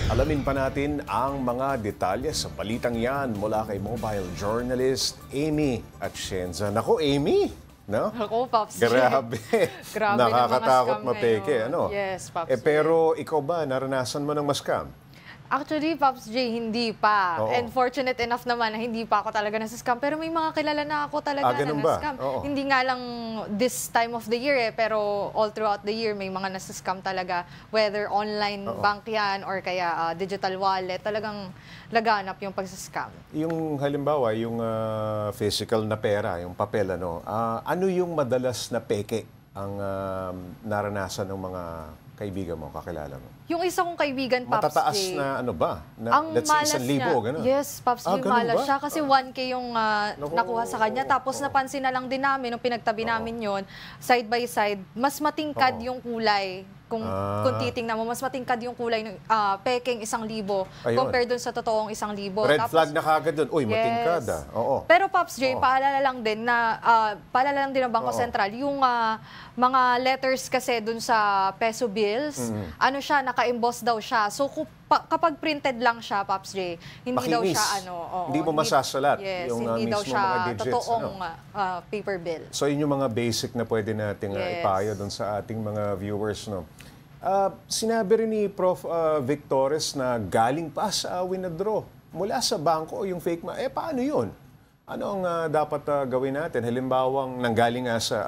Alamin pa natin ang mga detalye sa balitang yan mula kay mobile journalist Amy Atienza. Naku, Amy! No? Ako, Pops. Grabe. Grabe Nakakatakot na mga scam mapeke. ngayon. Ano? Yes, Pops. Pero ikaw ba, naranasan mo ng mascam? Actually, Pops J, hindi pa. Oo. And fortunate enough naman na hindi pa ako talaga nasa-scam. Pero may mga kilala na ako talaga na ganun ba? na-scam. Oo. Hindi nga lang this time of the year pero all throughout the year may mga nasa-scam talaga. Whether online bank yan or kaya digital wallet, talagang laganap yung pag-scam. Yung halimbawa, yung physical na pera, yung papel, ano yung madalas na peke ang naranasan ng mga kaibigan mo, kakilala mo? Yung isa kong kaibigan, Pops Matataas J, na ano ba? Na, ang let's say, malas 1,000, niya, gano'n? yes, Pops J, ganun malas ba? siya kasi 1K yung Naku, nakuha sa kanya. Tapos napansin na lang din namin, nung pinagtabi namin yon side by side, mas matingkad yung kulay. Kung titingnan mo, mas matingkad yung kulay ng peking 1,000 compared dun sa totoong 1,000. Red Tapos, flag na kagad dun. Uy, yes. matingkad ah. Oo. Pero Pops J, paalala lang din na paalala lang din ng Bangko Sentral yung mga letters kasi dun sa peso bills, ano siya, naka-emboss daw siya. So kapag printed lang siya, Pops J, hindi daw Makinis. siya Hindi mo masasalat Yes, yung hindi daw mismo siya mga digits. totoong paper bill. So yun yung mga basic na pwede nating Yes. ipayo dun sa ating mga viewers. No? Sinabi rin ni Prof. Victores na galing pa sa withdraw mula sa bangko yung fake paano yun? Ano ang dapat gawin natin? Halimbawang nanggaling nga sa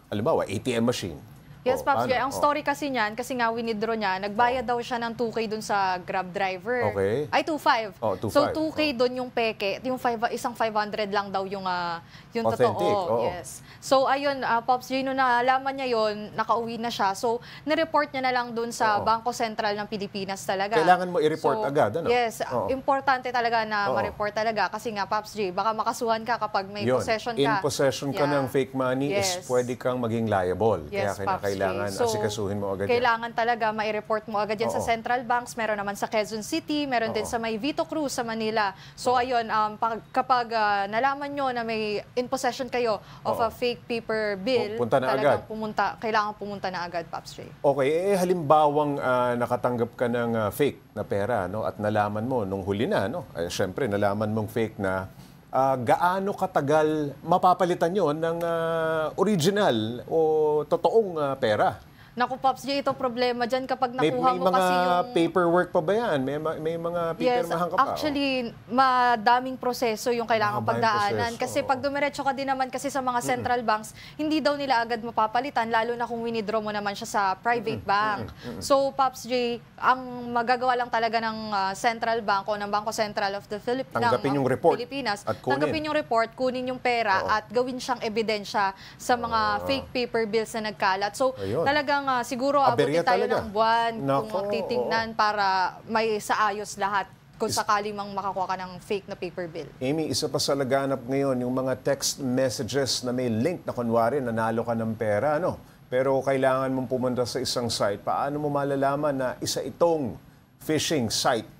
halimbawa ATM machine. Yes, Pops paano? J. Ang story kasi niyan, kasi nga winidraw niya, nagbayad daw siya ng 2K dun sa Grab driver. Okay. Ay, 2.5. Oh, 2.5. So, 2K dun yung peke. Yung isang 500 lang daw yung Authentic, totoo. oo. Yes. So, ayun, Pops J, nung nalaman niya yon, nakauwi na siya. So, nireport niya na lang dun sa Bangko Sentral ng Pilipinas talaga. Kailangan mo i-report agad, ano? Yes. Oo. Importante talaga na ma-report talaga. Kasi nga, Pops J, baka makasuhan ka kapag may Yun. possession ka. In possession ka ng fake money is Yes. pwede kang maging liable. Yes, Kaya Pops J. kailangan So, asikasuhin mo agad yan. kailangan talaga mai-report mo agad yan sa Oo. central banks. Meron naman sa Quezon City, meron din sa may Vito Cruz sa Manila. So ayun, kapag nalaman nyo na may in possession kayo of a fake paper bill, Punta na agad. kailangan pumunta na agad, Pops J. Okay, halimbawang nakatanggap ka ng fake na pera at nalaman mo nung huli na, syempre nalaman mong fake na, gaano katagal mapapalitan yon ng original o totoong pera? Naku, Pops J, ito problema dyan kapag May nakuha mo mga kasi yung... paperwork pa ba yan? May mga pipirmahan ka pa? Actually, madaming proseso yung kailangan Mahabang pagdaanan. proseso, Kasi pag dumiretso ka din naman kasi sa mga central banks, hindi daw nila agad mapapalitan, lalo na kung winidraw mo naman siya sa private bank. So, Pops J, ang magagawa lang talaga ng central bank o ng Bangko Sentral of the Tanggapin yung report Pilipinas, at kunin. tanggapin yung report, kunin yung pera at gawin siyang ebidensya sa mga fake paper bills na nagkalat. So, Ayun. talagang siguro Aberya abutin tayo talaga. ng buwan Nako, kung titingnan para may saayos lahat kung sakali mang makakuha ka ng fake na paper bill. Amy, isa pa sa laganap ngayon, yung mga text messages na may link na kunwari, nanalo ka ng pera, pero kailangan mong pumunta sa isang site. Paano mo malalaman na isa itong phishing site?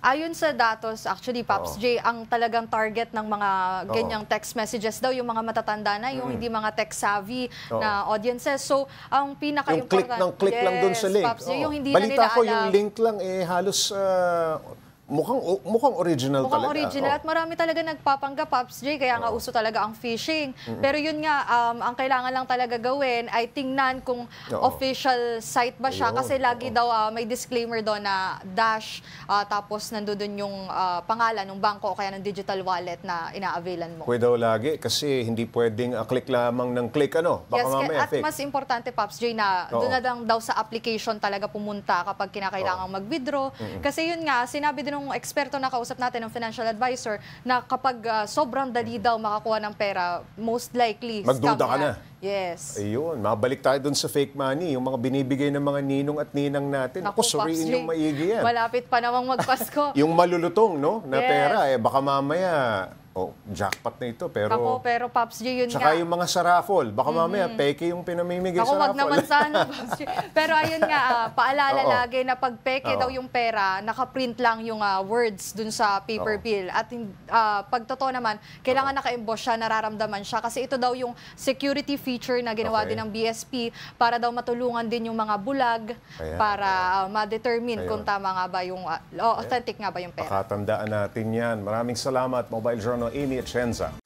Ayon sa datos, actually, Pops J, ang talagang target ng mga ganyang text messages daw, yung mga matatanda na, yung hindi mga tech-savvy na audiences. So, ang pinaka-important... Yung click lang dun sa link. Pops J, yung hindi Balita na nila ko, alam. yung link lang halos mukhang original Mukhang talaga. original at marami talaga nagpapanggap, Pops J, kaya nga uso talaga ang phishing. Pero yun nga, ang kailangan lang talaga gawin ay tingnan kung official site ba siya. Ayun. Kasi lagi daw may disclaimer doon na dash, tapos nandoon yung pangalan ng bangko o kaya ng digital wallet na ina-availan mo. Pwede daw lagi kasi hindi pwedeng click lamang ng click, Baka Yes, mamaya at fake. mas importante, Pops J, na doon na lang daw sa application talaga pumunta kapag kinakailangan mag-withdraw. Kasi yun nga, sinabi din ng eksperto na kausap natin, ng financial advisor, na kapag sobrang dali daw makakuha ng pera, most likely, Magduda scam ka yan. na. Yes. Ayun, mabalik tayo dun sa fake money, yung mga binibigay ng mga ninong at ninang natin. Naku, Suriin Pops J, yung maigi yan. malapit pa namang magpasko. Yung malulutong, na Yes. pera, baka mamaya oh, jackpot na ito. Pero, Ako, pero Pops J, yun tsaka nga. yung mga sa raffle. Baka mamaya, peke yung pinamimigay Ako, sa wag raffle. naman sana, Pops J. Pero ayun nga, paalala Oo. lagi na pag peke daw yung pera, nakaprint lang yung words dun sa paper Oo. bill. At pag totoo naman, kailangan naka-emboss siya, nararamdaman siya. Kasi ito daw yung security feature na ginawa Okay. din ng BSP para daw matulungan din yung mga bulag Ayan. para ma-determine Ayun. kung tama nga ba yung, authentic nga ba yung pera. Pakatandaan natin yan. Maraming salamat, Mobile Journal Amy Atienza.